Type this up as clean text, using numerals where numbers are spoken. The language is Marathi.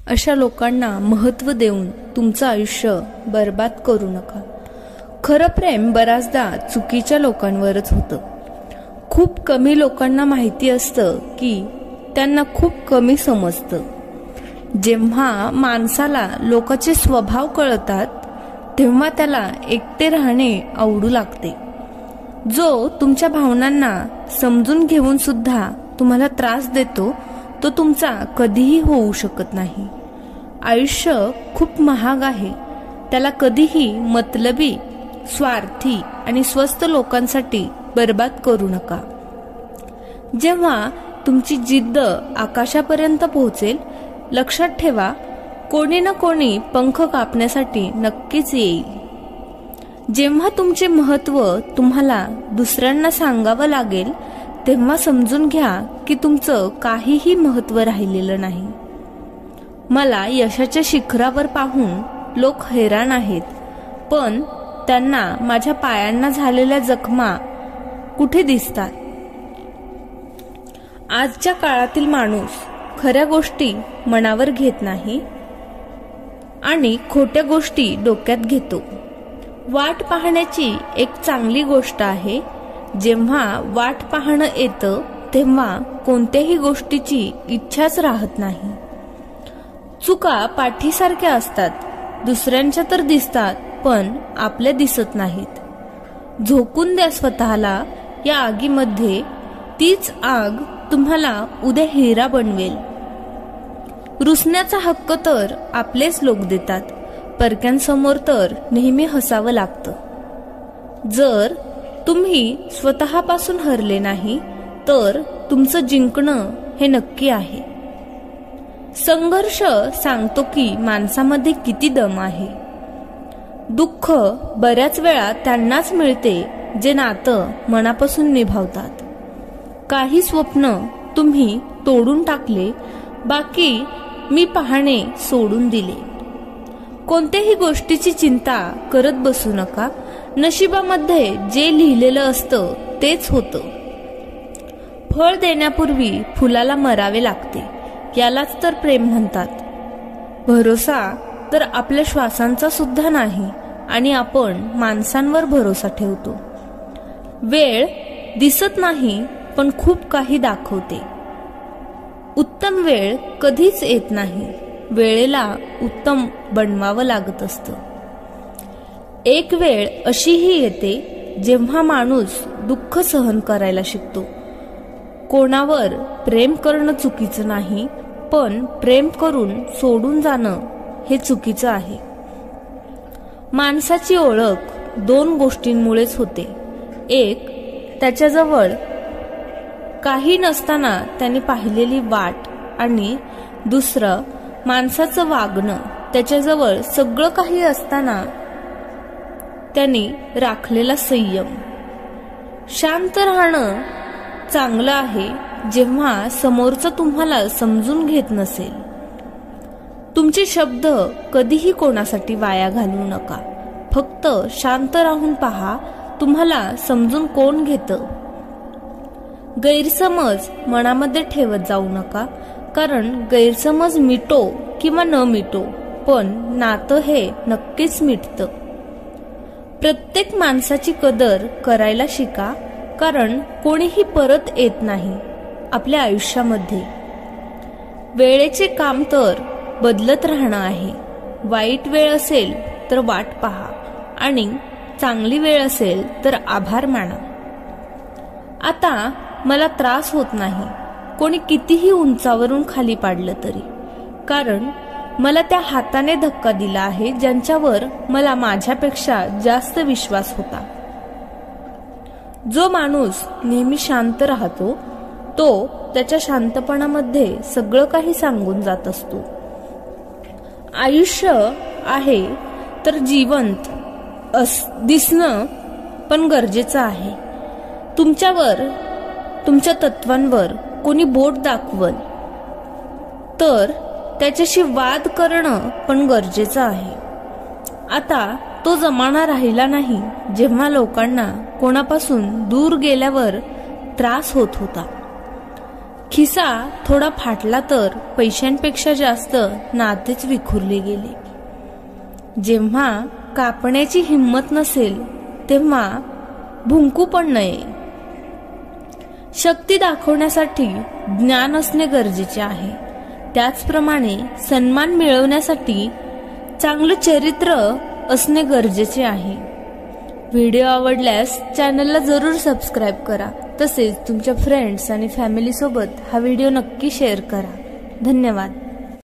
अशा लोकांना महत्त्व देऊन तुमचं आयुष्य बर्बाद करू नका. खरं प्रेम बऱ्याचदा चुकीच्या लोकांवरच होतं. खूप कमी लोकांना माहिती असतं की त्यांना खूप कमी समजतं. जेव्हा माणसाला लोकांचे स्वभाव कळतात तेव्हा त्याला एकटे राहणे आवडू लागते. जो तुमच्या भावनांना समजून घेऊन सुद्धा तुम्हाला त्रास देतो तो तुमचा कधीही होऊ शकत नाही. आयुष्य खूप महाग आहे. त्याला कधीही मतलबी, स्वार्थी आणि स्वस्त लोकांसाठी बर्बाद करू नका. जेव्हा तुमची जिद्द आकाशापर्यंत पोहोचेल, लक्षात ठेवा कोणी ना कोणी पंख कापण्यासाठी नक्कीच येईल. जेव्हा तुमचे महत्त्व तुम्हाला दुसऱ्यांना सांगावं लागेल तेव्हा समजून घ्या की तुमचं काहीही महत्त्व राहिलेलं नाही. मला यशाच्या शिखरावर पाहून लोक हैराण आहेत, पण त्यांना माझ्या पायांना झालेल्या जखमा कुठे दिसतात. आजच्या काळातील माणूस खऱ्या गोष्टी मनावर घेत नाही आणि खोट्या गोष्टी डोक्यात घेतो. वाट पाहण्याची एक चांगली गोष्ट आहे. जेव्हा वाट पाहणं येतं तेव्हा कोणत्याही गोष्टीची इच्छाच राहत नाही. चुका पाठीसारख्या असतात, दुसऱ्यांच्या तर दिसतात पण आपल्या दिसत नाहीत. झोकून द्या स्वतःला या आगीमध्ये. तीच आग तुम्हाला उद्या हिरा बनवेल. रुसण्याचा हक्क तर आपलेच लोक देतात, परक्यांसमोर तर नेहमी हसावं लागतं. जर तुम्ही स्वतःपासून हरले नाही तर तुमचं जिंकणं हे नक्की आहे. संघर्ष सांगतो की माणसामध्ये किती दम आहे. दुःख बऱ्याच वेळा त्यांनाच मिळते जे नातं मनापासून निभावतात. काही स्वप्न तुम्ही तोडून टाकले, बाकी मी पाहणे सोडून दिले. कोणत्याही गोष्टीची चिंता करत बसू नका. नशिबामध्ये जे लिहिलेलं असतं तेच होतं. फळ देण्यापूर्वी फुलाला मरावे लागते, यालाच तर प्रेम म्हणतात. भरोसा तर आपल्या श्वासांचा सुद्धा नाही आणि आपण माणसांवर भरोसा ठेवतो. वेळ दिसत नाही पण खूप काही दाखवते. उत्तम वेळ कधीच येत नाही, वेळेला उत्तम बनवावं लागत असतं. एक वेळ अशीही येते जेव्हा माणूस दुःख सहन करायला शिकतो. कोणावर प्रेम करणं चुकीचं नाही, पण प्रेम करून सोडून जाणं हे चुकीचं आहे. माणसाची ओळख दोन गोष्टींमुळेच होते. एक, त्याच्याजवळ काही नसताना त्याने पाहिलेली वाट, आणि दुसरं माणसाचं वागणं त्याच्याजवळ सगळं काही असताना त्याने राखलेला संयम. शांत राहणं चांगलं आहे जेव्हा समोरचं तुम्हाला समजून घेत नसेल. तुमचे शब्द कधीही कोणासाठी वाया घालवू नका. फक्त शांत राहून पहा, तुम्हाला समजून कोण घेतं. गैरसमज मनामध्ये ठेवत जाऊ नका, कारण गैरसमज मिटो किंवा न मिटो पण नातं हे नक्कीच मिटतं. प्रत्येक माणसाची कदर करायला शिका, कारण कोणीही परत येत नाही आपल्या आयुष्यामध्ये. वेळेचे काम तर बदलत राहणं आहे. वाईट वेळ असेल तर वाट पहा आणि चांगली वेळ असेल तर आभार माना. आता मला त्रास होत नाही कोणी कितीही उंचावरून खाली पाडलं तरी, कारण मला त्या हाताने धक्का दिला आहे ज्यांच्यावर मला माझ्यापेक्षा जास्त विश्वास होता. जो माणूस नेहमी शांत राहतो तो त्याच्या शांतपणामध्ये सगळं काही सांगून जात असतो. आयुष्य आहे तर जिवंत दिसणं पण गरजेचं आहे. तुमच्यावर, तुमच्या तत्वांवर कोणी बोट दाखवल तर त्याच्याशी वाद करणं पण गरजेचं आहे. आता तो जमाना राहिला नाही जेव्हा लोकांना कोणापासून दूर गेल्यावर त्रास होत होता. खिसा थोडा फाटला तर पैशांपेक्षा जास्त नातेच विखुरले गेले. जेव्हा कापण्याची हिंमत नसेल तेव्हा भुंकू पण नये. शक्ती दाखवण्यासाठी ज्ञान असणे गरजेचे आहे. त्याचप्रमाणे सन्मान मिळवण्यासाठी चांगलं चरित्र असणे गरजेचे आहे. व्हिडिओ आवडल्यास चॅनलला जरूर सबस्क्राईब करा. तसेच तुमच्या फ्रेंड्स आणि फॅमिली सोबत हा व्हिडिओ नक्की शेअर करा. धन्यवाद.